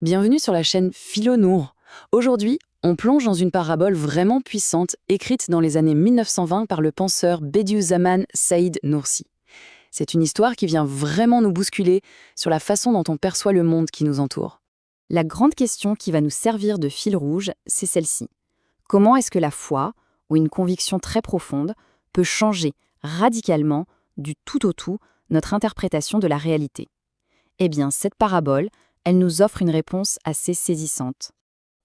Bienvenue sur la chaîne Philo-Nour. Aujourd'hui, on plonge dans une parabole vraiment puissante, écrite dans les années 1920 par le penseur Bediüzzaman Said Nursi. C'est une histoire qui vient vraiment nous bousculer sur la façon dont on perçoit le monde qui nous entoure. La grande question qui va nous servir de fil rouge, c'est celle-ci. Comment est-ce que la foi, ou une conviction très profonde, peut changer radicalement, du tout au tout, notre interprétation de la réalité? Eh bien, cette parabole, elle nous offre une réponse assez saisissante.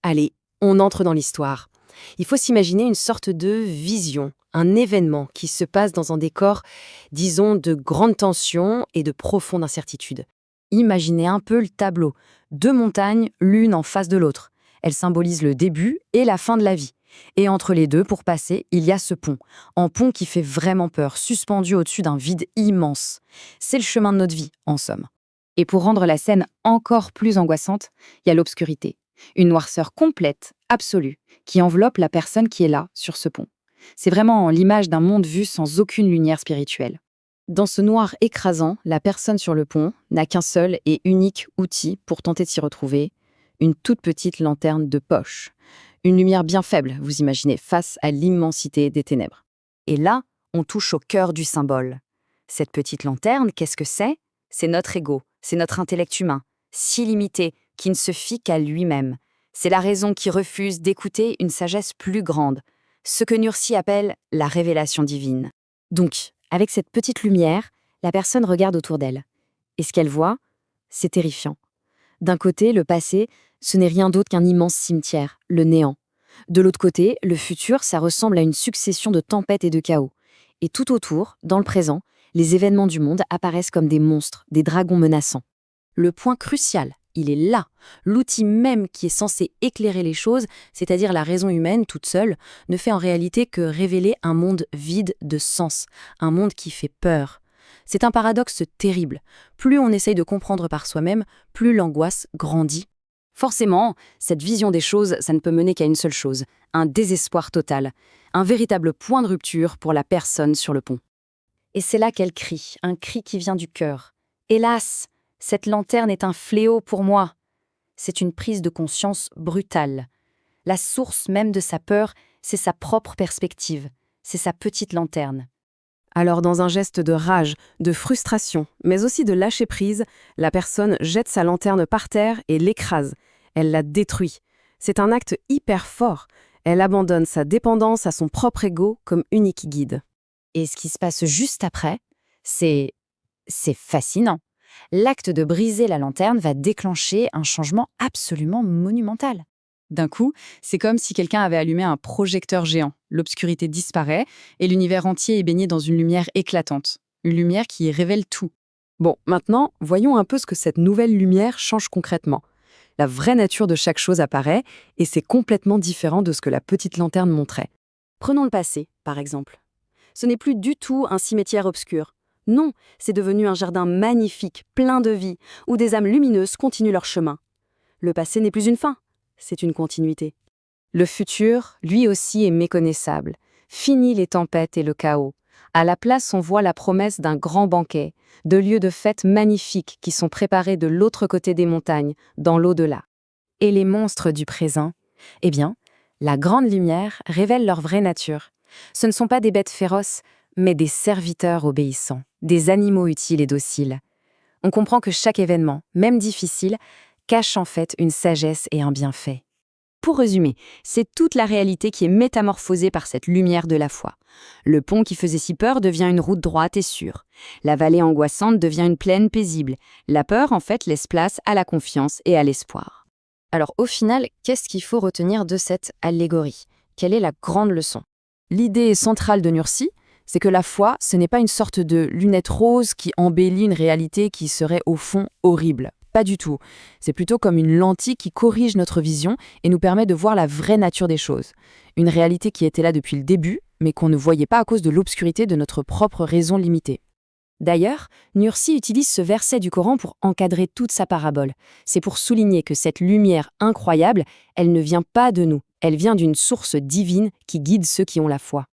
Allez, on entre dans l'histoire. Il faut s'imaginer une sorte de vision, un événement qui se passe dans un décor, disons, de grande tension et de profonde incertitude. Imaginez un peu le tableau. 2 montagnes, l'une en face de l'autre. Elles symbolisent le début et la fin de la vie. Et entre les deux, pour passer, il y a ce pont. Un pont qui fait vraiment peur, suspendu au-dessus d'un vide immense. C'est le chemin de notre vie, en somme. Et pour rendre la scène encore plus angoissante, il y a l'obscurité. Une noirceur complète, absolue, qui enveloppe la personne qui est là, sur ce pont. C'est vraiment l'image d'un monde vu sans aucune lumière spirituelle. Dans ce noir écrasant, la personne sur le pont n'a qu'un seul et unique outil pour tenter de s'y retrouver, une toute petite lanterne de poche. Une lumière bien faible, vous imaginez, face à l'immensité des ténèbres. Et là, on touche au cœur du symbole. Cette petite lanterne, qu'est-ce que c'est? C'est notre ego, c'est notre intellect humain, si limité, qui ne se fie qu'à lui-même. C'est la raison qui refuse d'écouter une sagesse plus grande, ce que Nursi appelle la révélation divine. Donc, avec cette petite lumière, la personne regarde autour d'elle. Et ce qu'elle voit, c'est terrifiant. D'un côté, le passé, ce n'est rien d'autre qu'un immense cimetière, le néant. De l'autre côté, le futur, ça ressemble à une succession de tempêtes et de chaos. Et tout autour, dans le présent, les événements du monde apparaissent comme des monstres, des dragons menaçants. Le point crucial, il est là. L'outil même qui est censé éclairer les choses, c'est-à-dire la raison humaine toute seule, ne fait en réalité que révéler un monde vide de sens, un monde qui fait peur. C'est un paradoxe terrible. Plus on essaye de comprendre par soi-même, plus l'angoisse grandit. Forcément, cette vision des choses, ça ne peut mener qu'à une seule chose, un désespoir total, un véritable point de rupture pour la personne sur le pont. Et c'est là qu'elle crie, un cri qui vient du cœur. Hélas, cette lanterne est un fléau pour moi. C'est une prise de conscience brutale. La source même de sa peur, c'est sa propre perspective, c'est sa petite lanterne. Alors, dans un geste de rage, de frustration, mais aussi de lâcher prise, la personne jette sa lanterne par terre et l'écrase. Elle la détruit. C'est un acte hyper fort. Elle abandonne sa dépendance à son propre ego comme unique guide. Et ce qui se passe juste après, c'est fascinant. L'acte de briser la lanterne va déclencher un changement absolument monumental. D'un coup, c'est comme si quelqu'un avait allumé un projecteur géant. L'obscurité disparaît et l'univers entier est baigné dans une lumière éclatante. Une lumière qui révèle tout. Bon, maintenant, voyons un peu ce que cette nouvelle lumière change concrètement. La vraie nature de chaque chose apparaît, et c'est complètement différent de ce que la petite lanterne montrait. Prenons le passé, par exemple. Ce n'est plus du tout un cimetière obscur. Non, c'est devenu un jardin magnifique, plein de vie, où des âmes lumineuses continuent leur chemin. Le passé n'est plus une fin, c'est une continuité. Le futur, lui aussi, est méconnaissable. Fini les tempêtes et le chaos. À la place, on voit la promesse d'un grand banquet, de lieux de fête magnifiques qui sont préparés de l'autre côté des montagnes, dans l'au-delà. Et les monstres du présent? Eh bien, la grande lumière révèle leur vraie nature. Ce ne sont pas des bêtes féroces, mais des serviteurs obéissants, des animaux utiles et dociles. On comprend que chaque événement, même difficile, cache en fait une sagesse et un bienfait. Pour résumer, c'est toute la réalité qui est métamorphosée par cette lumière de la foi. Le pont qui faisait si peur devient une route droite et sûre. La vallée angoissante devient une plaine paisible. La peur, en fait, laisse place à la confiance et à l'espoir. Alors au final, qu'est-ce qu'il faut retenir de cette allégorie? Quelle est la grande leçon? L'idée centrale de Nursi, c'est que la foi, ce n'est pas une sorte de lunette rose qui embellit une réalité qui serait au fond horrible. Pas du tout. C'est plutôt comme une lentille qui corrige notre vision et nous permet de voir la vraie nature des choses. Une réalité qui était là depuis le début, mais qu'on ne voyait pas à cause de l'obscurité de notre propre raison limitée. D'ailleurs, Nursi utilise ce verset du Coran pour encadrer toute sa parabole. C'est pour souligner que cette lumière incroyable, elle ne vient pas de nous. Elle vient d'une source divine qui guide ceux qui ont la foi.